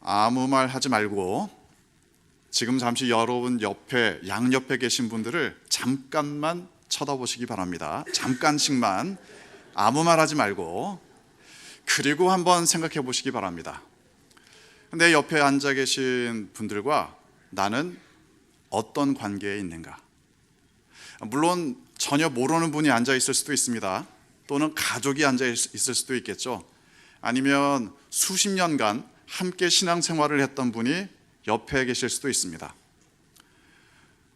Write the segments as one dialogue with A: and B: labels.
A: 아무 말 하지 말고 지금 잠시 여러분 옆에 양옆에 계신 분들을 잠깐만 쳐다보시기 바랍니다. 잠깐씩만 아무 말 하지 말고 그리고 한번 생각해 보시기 바랍니다. 내 옆에 앉아 계신 분들과 나는 어떤 관계에 있는가? 물론 전혀 모르는 분이 앉아 있을 수도 있습니다. 또는 가족이 앉아 있을 수도 있겠죠. 아니면 수십 년간 함께 신앙생활을 했던 분이 옆에 계실 수도 있습니다.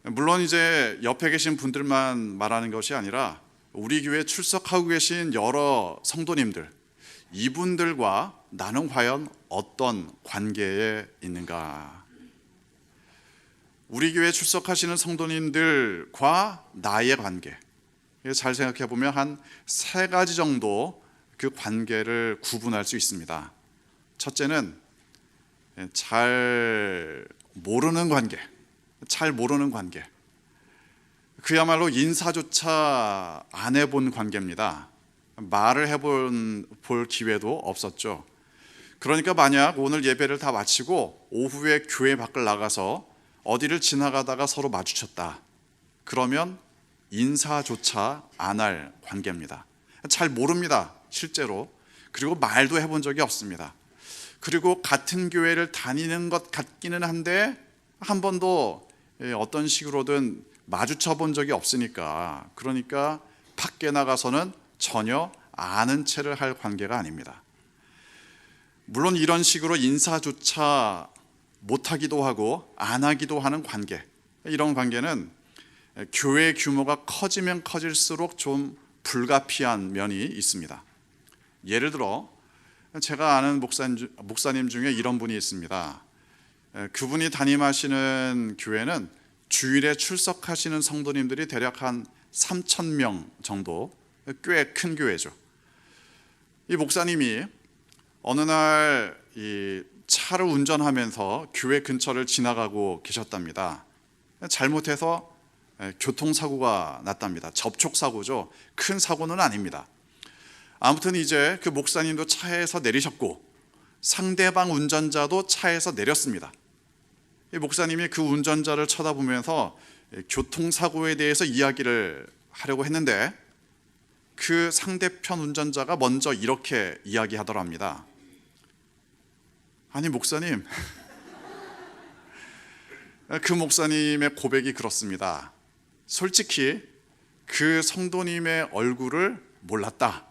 A: 물론 이제 옆에 계신 분들만 말하는 것이 아니라 우리 교회에 출석하고 계신 여러 성도님들, 이분들과 나는 과연 어떤 관계에 있는가? 우리 교회에 출석하시는 성도님들과 나의 관계, 잘 생각해 보면 한 세 가지 정도 그 관계를 구분할 수 있습니다. 첫째는 잘 모르는 관계, 그야말로 인사조차 안 해본 관계입니다. 말을 해볼 기회도 없었죠. 그러니까 만약 오늘 예배를 다 마치고 오후에 교회 밖을 나가서 어디를 지나가다가 서로 마주쳤다, 그러면 인사조차 안 할 관계입니다. 잘 모릅니다, 실제로. 그리고 말도 해본 적이 없습니다. 그리고 같은 교회를 다니는 것 같기는 한데 한 번도 어떤 식으로든 마주쳐 본 적이 없으니까, 그러니까 밖에 나가서는 전혀 아는 체를 할 관계가 아닙니다. 물론 이런 식으로 인사조차 못하기도 하고 안 하기도 하는 관계, 이런 관계는 교회 규모가 커지면 커질수록 좀 불가피한 면이 있습니다. 예를 들어 제가 아는 목사님 중에 이런 분이 있습니다. 그분이 담임하시는 교회는 주일에 출석하시는 성도님들이 대략 한 3,000명 정도, 꽤 큰 교회죠. 이 목사님이 어느 날 이 차를 운전하면서 교회 근처를 지나가고 계셨답니다. 잘못해서 교통사고가 났답니다. 접촉사고죠. 큰 사고는 아닙니다. 아무튼 이제 그 목사님도 차에서 내리셨고 상대방 운전자도 차에서 내렸습니다. 이 목사님이 그 운전자를 쳐다보면서 교통사고에 대해서 이야기를 하려고 했는데 그 상대편 운전자가 먼저 이렇게 이야기하더랍니다. 아니 목사님, 그 목사님의 고백이 그렇습니다. 솔직히 그 성도님의 얼굴을 몰랐다.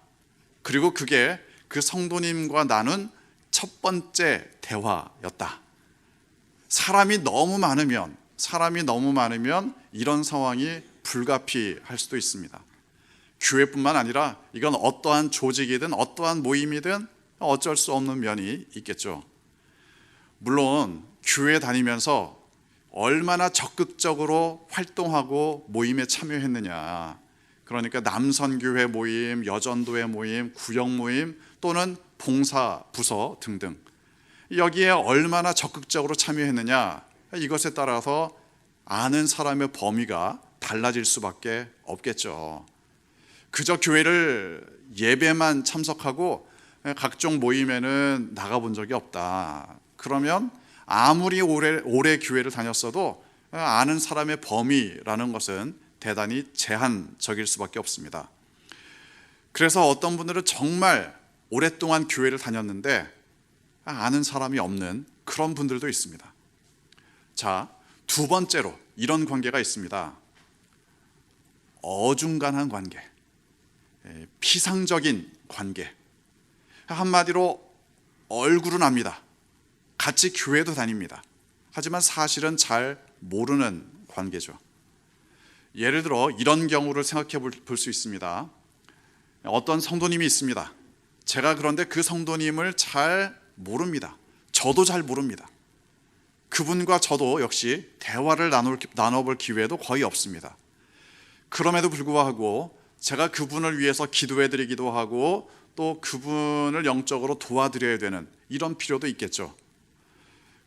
A: 그리고 그게 그 성도님과 나눈 첫 번째 대화였다. 사람이 너무 많으면 이런 상황이 불가피할 수도 있습니다. 교회뿐만 아니라 이건 어떠한 조직이든 어떠한 모임이든 어쩔 수 없는 면이 있겠죠. 물론 교회 다니면서 얼마나 적극적으로 활동하고 모임에 참여했느냐, 그러니까 남선교회 모임, 여전도회 모임, 구역 모임 또는 봉사 부서 등등, 여기에 얼마나 적극적으로 참여했느냐, 이것에 따라서 아는 사람의 범위가 달라질 수밖에 없겠죠. 그저 교회를 예배만 참석하고 각종 모임에는 나가본 적이 없다, 그러면 아무리 오래 교회를 다녔어도 아는 사람의 범위라는 것은 대단히 제한적일 수밖에 없습니다. 그래서 어떤 분들은 정말 오랫동안 교회를 다녔는데 아는 사람이 없는 그런 분들도 있습니다. 자, 두 번째로 이런 관계가 있습니다. 어중간한 관계, 피상적인 관계. 한마디로 얼굴은 압니다. 같이 교회도 다닙니다. 하지만 사실은 잘 모르는 관계죠. 예를 들어 이런 경우를 생각해 볼 수 있습니다. 어떤 성도님이 있습니다. 제가 그런데 그 성도님을 잘 모릅니다. 저도 잘 모릅니다. 그분과 저도 역시 대화를 나눠볼 기회도 거의 없습니다. 그럼에도 불구하고 제가 그분을 위해서 기도해드리기도 하고 또 그분을 영적으로 도와드려야 되는 이런 필요도 있겠죠.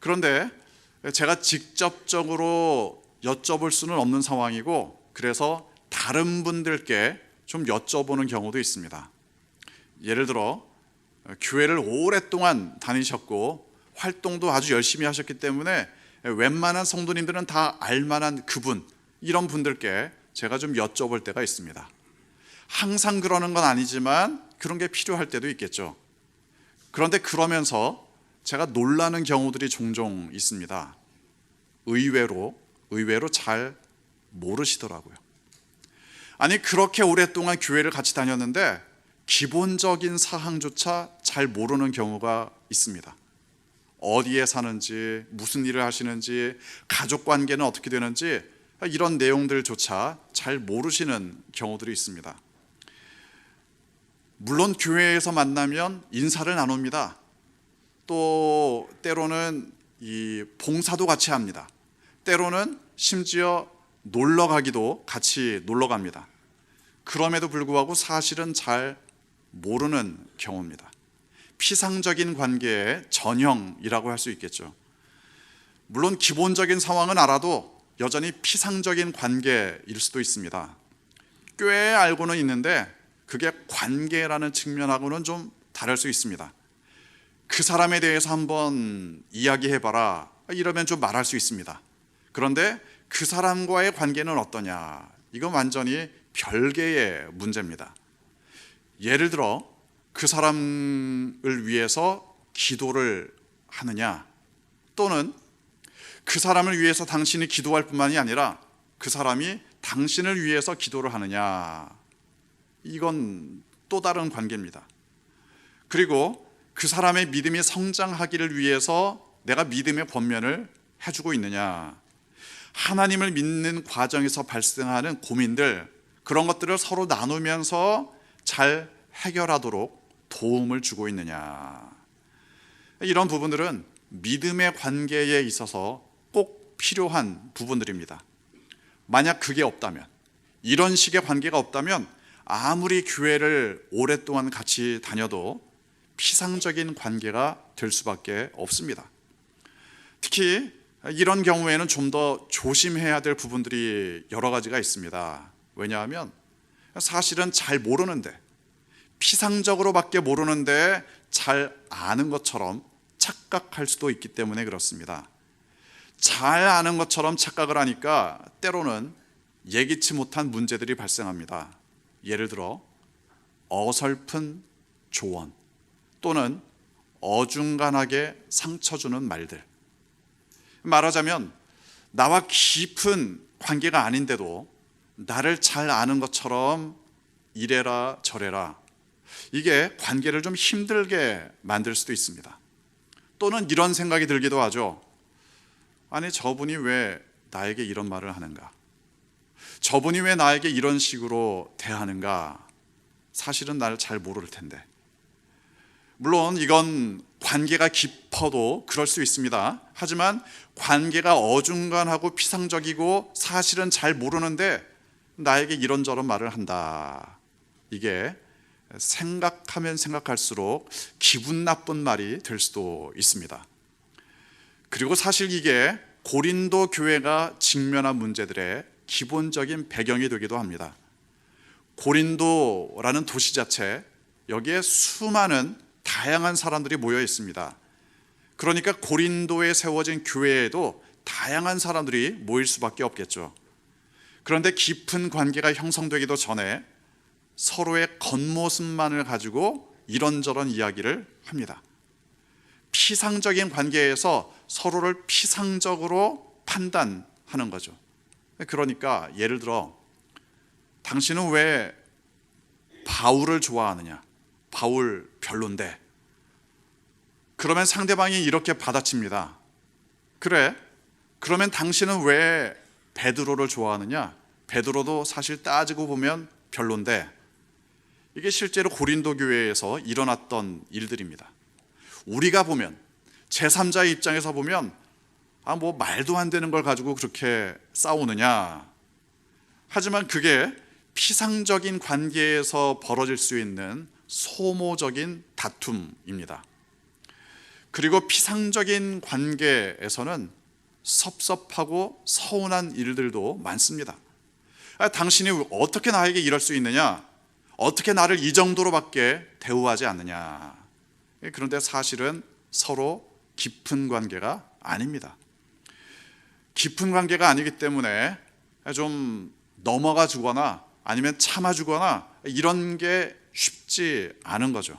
A: 그런데 제가 직접적으로 여쭤볼 수는 없는 상황이고, 그래서 다른 분들께 좀 여쭤보는 경우도 있습니다. 예를 들어 교회를 오랫동안 다니셨고 활동도 아주 열심히 하셨기 때문에 웬만한 성도님들은 다 알만한 그분, 이런 분들께 제가 좀 여쭤볼 때가 있습니다. 항상 그러는 건 아니지만 그런 게 필요할 때도 있겠죠. 그런데 그러면서 제가 놀라는 경우들이 종종 있습니다. 의외로 잘 모르시더라고요. 아니, 그렇게 오랫동안 교회를 같이 다녔는데 기본적인 사항조차 잘 모르는 경우가 있습니다. 어디에 사는지, 무슨 일을 하시는지, 가족 관계는 어떻게 되는지, 이런 내용들조차 잘 모르시는 경우들이 있습니다. 물론 교회에서 만나면 인사를 나눕니다. 또 때로는 이 봉사도 같이 합니다. 때로는 심지어 놀러 가기도 같이 놀러 갑니다. 그럼에도 불구하고 사실은 잘 모르는 경우입니다. 피상적인 관계의 전형이라고 할 수 있겠죠. 물론 기본적인 상황은 알아도 여전히 피상적인 관계일 수도 있습니다. 꽤 알고는 있는데 그게 관계라는 측면하고는 좀 다를 수 있습니다. 그 사람에 대해서 한번 이야기해봐라, 이러면 좀 말할 수 있습니다. 그런데 그 사람과의 관계는 어떠냐, 이건 완전히 별개의 문제입니다. 예를 들어 그 사람을 위해서 기도를 하느냐, 또는 그 사람을 위해서 당신이 기도할 뿐만이 아니라 그 사람이 당신을 위해서 기도를 하느냐, 이건 또 다른 관계입니다. 그리고 그 사람의 믿음이 성장하기를 위해서 내가 믿음의 권면을 해주고 있느냐, 하나님을 믿는 과정에서 발생하는 고민들, 그런 것들을 서로 나누면서 잘 해결하도록 도움을 주고 있느냐, 이런 부분들은 믿음의 관계에 있어서 꼭 필요한 부분들입니다. 만약 그게 없다면, 이런 식의 관계가 없다면 아무리 교회를 오랫동안 같이 다녀도 피상적인 관계가 될 수밖에 없습니다. 특히 이런 경우에는 좀 더 조심해야 될 부분들이 여러 가지가 있습니다. 왜냐하면 사실은 잘 모르는데, 피상적으로밖에 모르는데 잘 아는 것처럼 착각할 수도 있기 때문에 그렇습니다. 잘 아는 것처럼 착각을 하니까 때로는 예기치 못한 문제들이 발생합니다. 예를 들어 어설픈 조언, 또는 어중간하게 상처 주는 말들. 말하자면 나와 깊은 관계가 아닌데도 나를 잘 아는 것처럼 이래라 저래라, 이게 관계를 좀 힘들게 만들 수도 있습니다. 또는 이런 생각이 들기도 하죠. 아니, 저분이 왜 나에게 이런 말을 하는가? 저분이 왜 나에게 이런 식으로 대하는가? 사실은 나를 잘 모를 텐데. 물론 이건 관계가 깊어도 그럴 수 있습니다. 하지만 관계가 어중간하고 피상적이고 사실은 잘 모르는데 나에게 이런저런 말을 한다, 이게 생각하면 생각할수록 기분 나쁜 말이 될 수도 있습니다. 그리고 사실 이게 고린도 교회가 직면한 문제들의 기본적인 배경이 되기도 합니다. 고린도라는 도시 자체, 여기에 수많은 다양한 사람들이 모여 있습니다. 그러니까 고린도에 세워진 교회에도 다양한 사람들이 모일 수밖에 없겠죠. 그런데 깊은 관계가 형성되기도 전에 서로의 겉모습만을 가지고 이런저런 이야기를 합니다. 피상적인 관계에서 서로를 피상적으로 판단하는 거죠. 그러니까 예를 들어 당신은 왜 바울을 좋아하느냐? 바울 별론데. 그러면 상대방이 이렇게 받아칩니다. 그래, 그러면 당신은 왜 베드로를 좋아하느냐? 베드로도 사실 따지고 보면 별론데. 이게 실제로 고린도 교회에서 일어났던 일들입니다. 우리가 보면, 제3자의 입장에서 보면 뭐 말도 안 되는 걸 가지고 그렇게 싸우느냐. 하지만 그게 피상적인 관계에서 벌어질 수 있는 소모적인 다툼입니다. 그리고 피상적인 관계에서는 섭섭하고 서운한 일들도 많습니다. 당신이 어떻게 나에게 이럴 수 있느냐? 어떻게 나를 이 정도로밖에 대우하지 않느냐? 그런데 사실은 서로 깊은 관계가 아닙니다. 깊은 관계가 아니기 때문에 좀 넘어가 주거나 아니면 참아주거나 이런 게 쉽지 않은 거죠.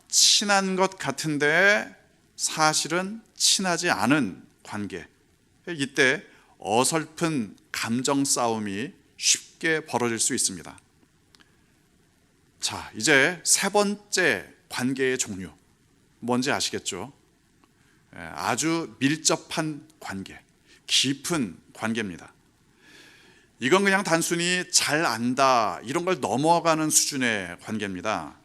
A: 친한 것 같은데 사실은 친하지 않은 관계. 이때 어설픈 감정 싸움이 쉽게 벌어질 수 있습니다. 자, 이제 세 번째 관계의 종류. 뭔지 아시겠죠? 아주 밀접한 관계, 깊은 관계입니다. 이건 그냥 단순히 잘 안다 이런 걸 넘어가는 수준의 관계입니다.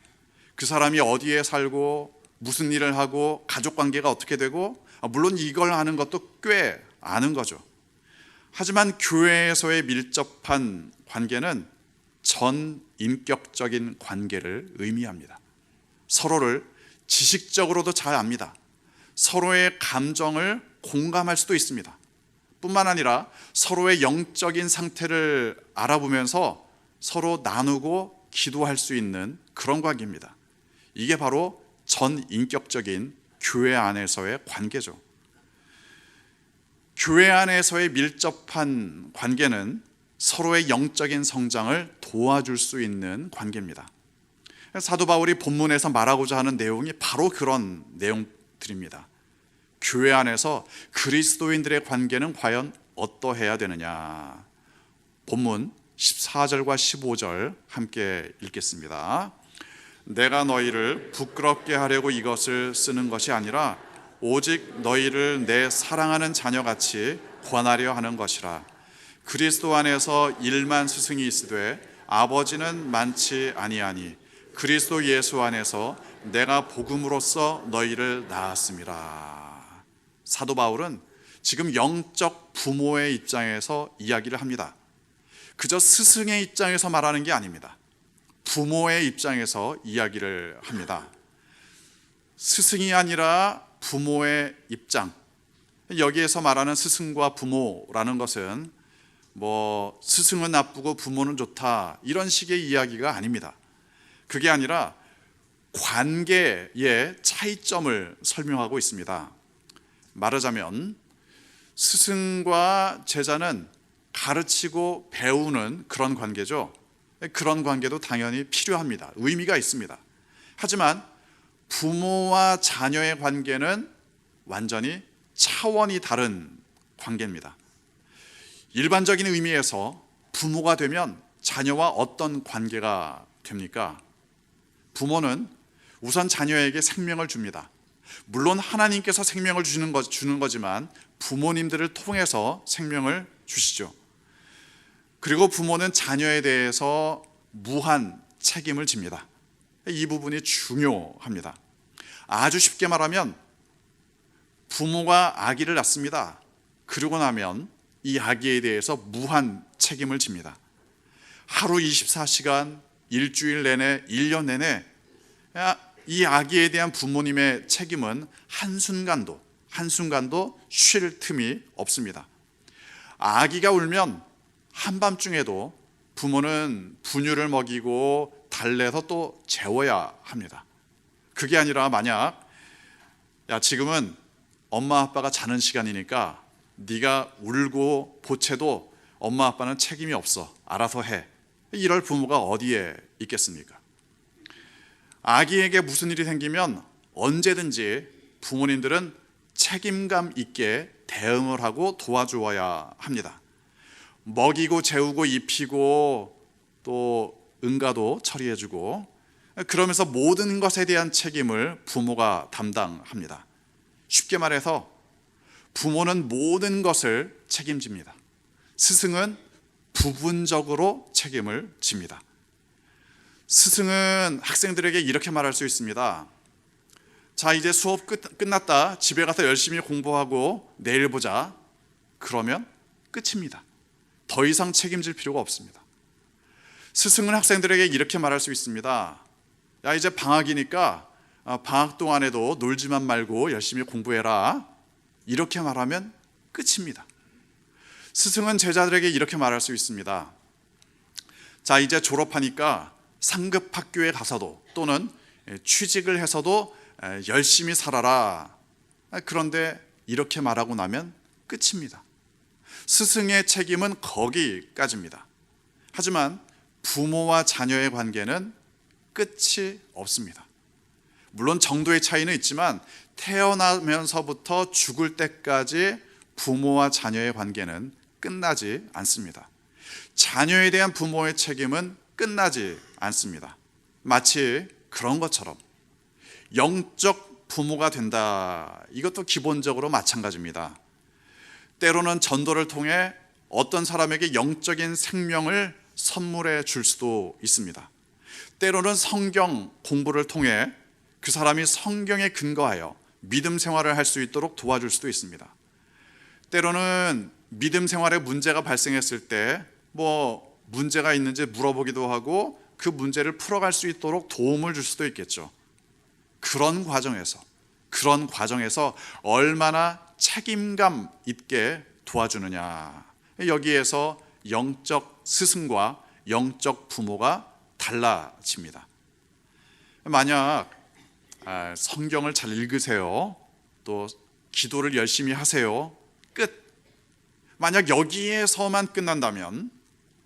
A: 그 사람이 어디에 살고 무슨 일을 하고 가족 관계가 어떻게 되고 물론 이걸 아는 것도 꽤 아는 거죠. 하지만 교회에서의 밀접한 관계는 전 인격적인 관계를 의미합니다. 서로를 지식적으로도 잘 압니다. 서로의 감정을 공감할 수도 있습니다. 뿐만 아니라 서로의 영적인 상태를 알아보면서 서로 나누고 기도할 수 있는 그런 관계입니다. 이게 바로 전 인격적인 교회 안에서의 관계죠. 교회 안에서의 밀접한 관계는 서로의 영적인 성장을 도와줄 수 있는 관계입니다. 사도 바울이 본문에서 말하고자 하는 내용이 바로 그런 내용들입니다. 교회 안에서 그리스도인들의 관계는 과연 어떠해야 되느냐. 본문 14절과 15절 함께 읽겠습니다. 내가 너희를 부끄럽게 하려고 이것을 쓰는 것이 아니라 오직 너희를 내 사랑하는 자녀같이 권하려 하는 것이라. 그리스도 안에서 일만 스승이 있으되 아버지는 많지 아니하니 그리스도 예수 안에서 내가 복음으로써 너희를 낳았음이라. 사도 바울은 지금 영적 부모의 입장에서 이야기를 합니다. 그저 스승의 입장에서 말하는 게 아닙니다. 부모의 입장에서 이야기를 합니다. 스승이 아니라 부모의 입장. 여기에서 말하는 스승과 부모라는 것은 스승은 나쁘고 부모는 좋다 이런 식의 이야기가 아닙니다. 그게 아니라 관계의 차이점을 설명하고 있습니다. 말하자면 스승과 제자는 가르치고 배우는 그런 관계죠. 그런 관계도 당연히 필요합니다. 의미가 있습니다. 하지만 부모와 자녀의 관계는 완전히 차원이 다른 관계입니다. 일반적인 의미에서 부모가 되면 자녀와 어떤 관계가 됩니까? 부모는 우선 자녀에게 생명을 줍니다. 물론 하나님께서 생명을 주는 거지만 부모님들을 통해서 생명을 주시죠. 그리고 부모는 자녀에 대해서 무한 책임을 집니다. 이 부분이 중요합니다. 아주 쉽게 말하면 부모가 아기를 낳습니다. 그러고 나면 이 아기에 대해서 무한 책임을 집니다. 하루 24시간, 일주일 내내, 1년 내내 이 아기에 대한 부모님의 책임은 한순간도 쉴 틈이 없습니다. 아기가 울면 한밤중에도 부모는 분유를 먹이고 달래서 또 재워야 합니다. 그게 아니라 만약 지금은 엄마 아빠가 자는 시간이니까 네가 울고 보채도 엄마 아빠는 책임이 없어. 알아서 해. 이럴 부모가 어디에 있겠습니까? 아기에게 무슨 일이 생기면 언제든지 부모님들은 책임감 있게 대응을 하고 도와주어야 합니다. 먹이고 재우고 입히고 또 응가도 처리해주고 그러면서 모든 것에 대한 책임을 부모가 담당합니다. 쉽게 말해서 부모는 모든 것을 책임집니다. 스승은 부분적으로 책임을 집니다. 스승은 학생들에게 이렇게 말할 수 있습니다. 자, 이제 수업 끝났다. 집에 가서 열심히 공부하고 내일 보자. 그러면 끝입니다. 더 이상 책임질 필요가 없습니다. 스승은 학생들에게 이렇게 말할 수 있습니다. 야, 이제 방학이니까 방학 동안에도 놀지만 말고 열심히 공부해라. 이렇게 말하면 끝입니다. 스승은 제자들에게 이렇게 말할 수 있습니다. 자, 이제 졸업하니까 상급 학교에 가서도 또는 취직을 해서도 열심히 살아라. 그런데 이렇게 말하고 나면 끝입니다. 스승의 책임은 거기까지입니다. 하지만 부모와 자녀의 관계는 끝이 없습니다. 물론 정도의 차이는 있지만 태어나면서부터 죽을 때까지 부모와 자녀의 관계는 끝나지 않습니다. 자녀에 대한 부모의 책임은 끝나지 않습니다. 마치 그런 것처럼 영적 부모가 된다. 이것도 기본적으로 마찬가지입니다. 때로는 전도를 통해 어떤 사람에게 영적인 생명을 선물해 줄 수도 있습니다. 때로는 성경 공부를 통해 그 사람이 성경에 근거하여 믿음 생활을 할 수 있도록 도와줄 수도 있습니다. 때로는 믿음 생활에 문제가 발생했을 때 문제가 있는지 물어보기도 하고 그 문제를 풀어갈 수 있도록 도움을 줄 수도 있겠죠. 그런 과정에서 얼마나 책임감 있게 도와주느냐, 여기에서 영적 스승과 영적 부모가 달라집니다. 만약 성경을 잘 읽으세요, 또 기도를 열심히 하세요, 끝. 만약 여기에서만 끝난다면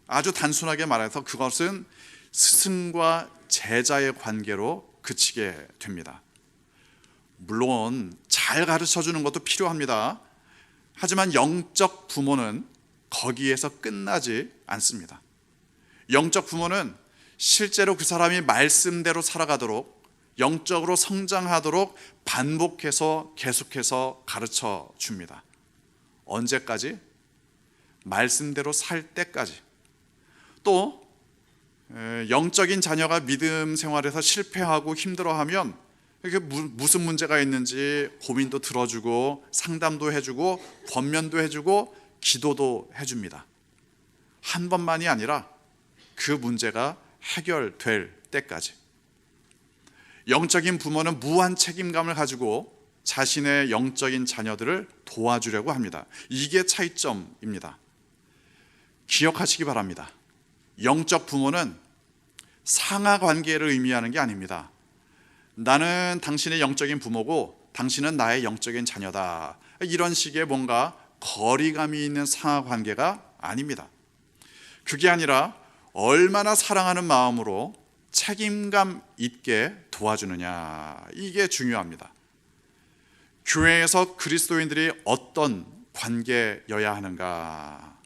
A: 아주 단순하게 말해서 그것은 스승과 제자의 관계로 그치게 됩니다. 물론 잘 가르쳐주는 것도 필요합니다. 하지만 영적 부모는 거기에서 끝나지 않습니다. 영적 부모는 실제로 그 사람이 말씀대로 살아가도록, 영적으로 성장하도록 반복해서 계속해서 가르쳐 줍니다. 언제까지? 말씀대로 살 때까지. 또 영적인 자녀가 믿음 생활에서 실패하고 힘들어하면 무슨 문제가 있는지 고민도 들어주고 상담도 해주고 권면도 해주고 기도도 해줍니다. 한 번만이 아니라 그 문제가 해결될 때까지. 영적인 부모는 무한 책임감을 가지고 자신의 영적인 자녀들을 도와주려고 합니다. 이게 차이점입니다. 기억하시기 바랍니다. 영적 부모는 상하 관계를 의미하는 게 아닙니다. 나는 당신의 영적인 부모고 당신은 나의 영적인 자녀다, 이런 식의 뭔가 거리감이 있는 상하 관계가 아닙니다. 그게 아니라 얼마나 사랑하는 마음으로 책임감 있게 도와주느냐, 이게 중요합니다. 교회에서 그리스도인들이 어떤 관계여야 하는가?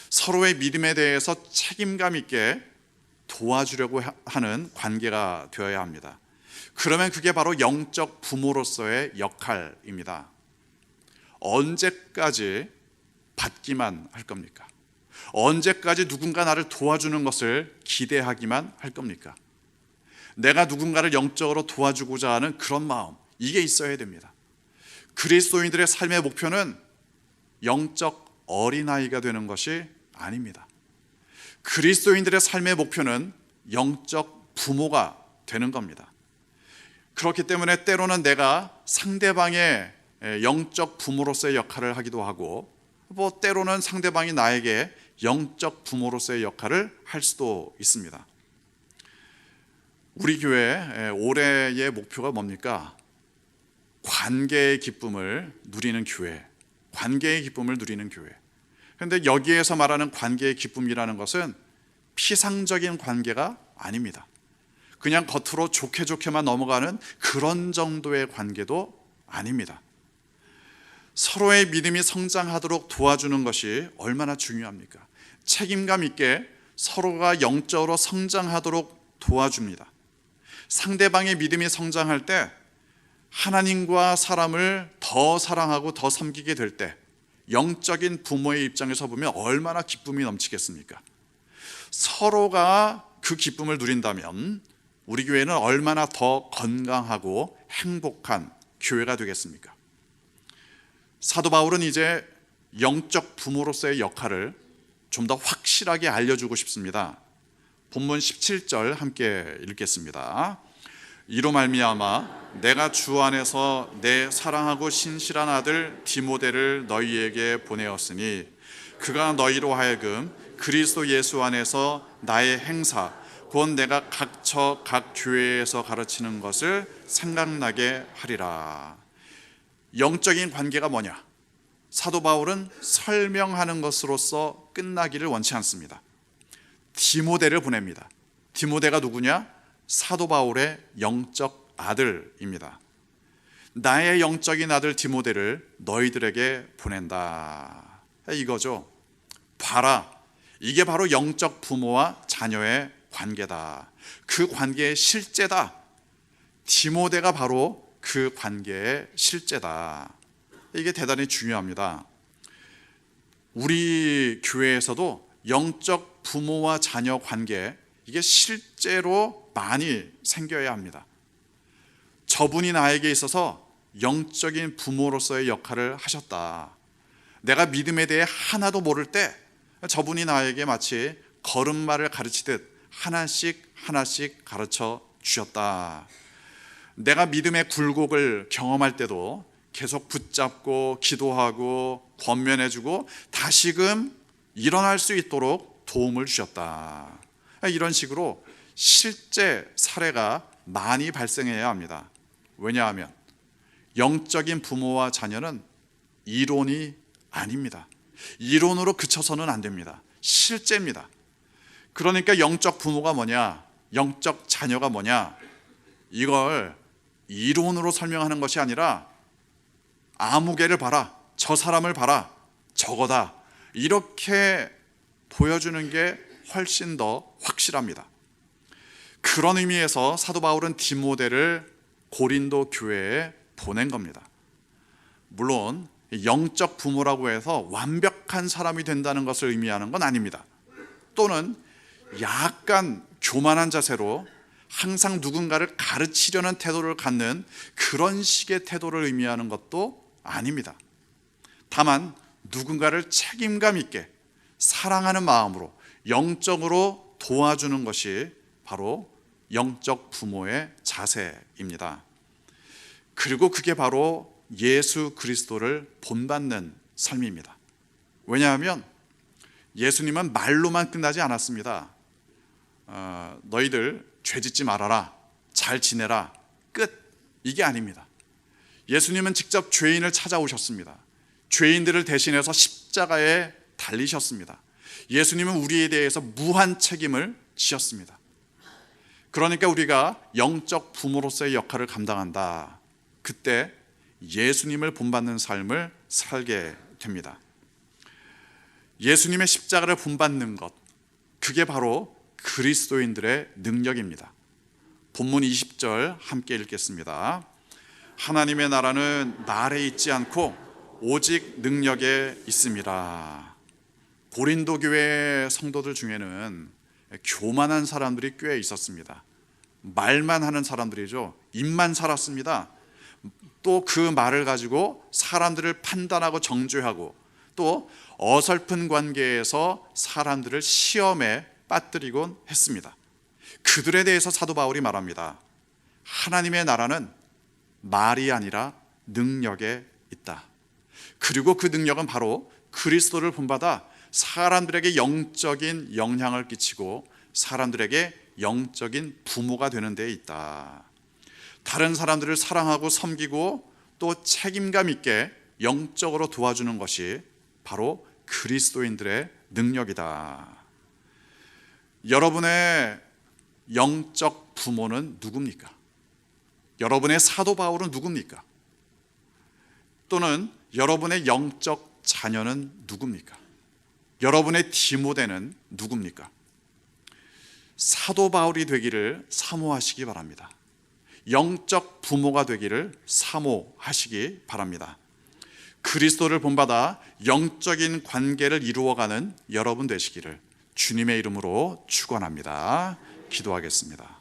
A: 서로의 믿음에 대해서 책임감 있게 도와주려고 하는 관계가 되어야 합니다. 그러면 그게 바로 영적 부모로서의 역할입니다. 언제까지 받기만 할 겁니까? 언제까지 누군가 나를 도와주는 것을 기대하기만 할 겁니까? 내가 누군가를 영적으로 도와주고자 하는 그런 마음, 이게 있어야 됩니다. 그리스도인들의 삶의 목표는 영적 어린아이가 되는 것이 아닙니다. 그리스도인들의 삶의 목표는 영적 부모가 되는 겁니다. 그렇기 때문에 때로는 내가 상대방의 영적 부모로서의 역할을 하기도 하고, 때로는 상대방이 나에게 영적 부모로서의 역할을 할 수도 있습니다. 우리 교회 올해의 목표가 뭡니까? 관계의 기쁨을 누리는 교회, 관계의 기쁨을 누리는 교회. 그런데 여기에서 말하는 관계의 기쁨이라는 것은 피상적인 관계가 아닙니다. 그냥 겉으로 좋게 좋게만 넘어가는 그런 정도의 관계도 아닙니다. 서로의 믿음이 성장하도록 도와주는 것이 얼마나 중요합니까? 책임감 있게 서로가 영적으로 성장하도록 도와줍니다. 상대방의 믿음이 성장할 때 하나님과 사람을 더 사랑하고 더 섬기게 될 때 영적인 부모의 입장에서 보면 얼마나 기쁨이 넘치겠습니까? 서로가 그 기쁨을 누린다면 우리 교회는 얼마나 더 건강하고 행복한 교회가 되겠습니까? 사도 바울은 이제 영적 부모로서의 역할을 좀 더 확실하게 알려주고 싶습니다. 본문 17절 함께 읽겠습니다. 이로 말미암아 내가 주 안에서 내 사랑하고 신실한 아들 디모데를 너희에게 보내었으니 그가 너희로 하여금 그리스도 예수 안에서 나의 행사 곧 내가 각 교회에서 가르치는 것을 생각나게 하리라. 영적인 관계가 뭐냐? 사도 바울은 설명하는 것으로서 끝나기를 원치 않습니다. 디모데를 보냅니다. 디모데가 누구냐? 사도 바울의 영적 아들입니다. 나의 영적인 아들 디모데를 너희들에게 보낸다. 이거죠. 봐라. 이게 바로 영적 부모와 자녀의 관계다. 그 관계의 실제다. 디모데가 바로 그 관계의 실제다. 이게 대단히 중요합니다. 우리 교회에서도 영적 부모와 자녀 관계, 이게 실제로 많이 생겨야 합니다. 저분이 나에게 있어서 영적인 부모로서의 역할을 하셨다. 내가 믿음에 대해 하나도 모를 때 저분이 나에게 마치 걸음마를 가르치듯 하나씩 하나씩 가르쳐 주셨다. 내가 믿음의 굴곡을 경험할 때도 계속 붙잡고 기도하고 권면해주고 다시금 일어날 수 있도록 도움을 주셨다. 이런 식으로 실제 사례가 많이 발생해야 합니다. 왜냐하면 영적인 부모와 자녀는 이론이 아닙니다. 이론으로 그쳐서는 안 됩니다. 실제입니다. 그러니까 영적 부모가 뭐냐, 영적 자녀가 뭐냐, 이걸 이론으로 설명하는 것이 아니라 아무개를 봐라, 저 사람을 봐라, 저거다, 이렇게 보여주는 게 훨씬 더 확실합니다. 그런 의미에서 사도 바울은 디모데를 고린도 교회에 보낸 겁니다. 물론 영적 부모라고 해서 완벽한 사람이 된다는 것을 의미하는 건 아닙니다. 또는 약간 교만한 자세로 항상 누군가를 가르치려는 태도를 갖는 그런 식의 태도를 의미하는 것도 아닙니다. 다만 누군가를 책임감 있게 사랑하는 마음으로 영적으로 도와주는 것이 바로 영적 부모의 자세입니다. 그리고 그게 바로 예수 그리스도를 본받는 삶입니다. 왜냐하면 예수님은 말로만 끝나지 않았습니다. 너희들 죄짓지 말아라, 잘 지내라, 끝, 이게 아닙니다. 예수님은 직접 죄인을 찾아오셨습니다. 죄인들을 대신해서 십자가에 달리셨습니다. 예수님은 우리에 대해서 무한 책임을 지셨습니다. 그러니까 우리가 영적 부모로서의 역할을 감당한다. 그때 예수님을 본받는 삶을 살게 됩니다. 예수님의 십자가를 본받는 것, 그게 바로 그리스도인들의 능력입니다. 본문 20절 함께 읽겠습니다. 하나님의 나라는 말에 있지 않고 오직 능력에 있습니다. 고린도 교회 성도들 중에는 교만한 사람들이 꽤 있었습니다. 말만 하는 사람들이죠. 입만 살았습니다. 또 그 말을 가지고 사람들을 판단하고 정죄하고 또 어설픈 관계에서 사람들을 시험에 빠뜨리곤 했습니다. 그들에 대해서 사도 바울이 말합니다. 하나님의 나라는 말이 아니라 능력에 있다. 그리고 그 능력은 바로 그리스도를 본받아 사람들에게 영적인 영향을 끼치고 사람들에게 영적인 부모가 되는 데에 있다. 다른 사람들을 사랑하고 섬기고 또 책임감 있게 영적으로 도와주는 것이 바로 그리스도인들의 능력이다. 여러분의 영적 부모는 누굽니까? 여러분의 사도 바울은 누굽니까? 또는 여러분의 영적 자녀는 누굽니까? 여러분의 디모데는 누굽니까? 사도 바울이 되기를 사모하시기 바랍니다. 영적 부모가 되기를 사모하시기 바랍니다. 그리스도를 본받아 영적인 관계를 이루어가는 여러분 되시기를 주님의 이름으로 축원합니다. 기도하겠습니다.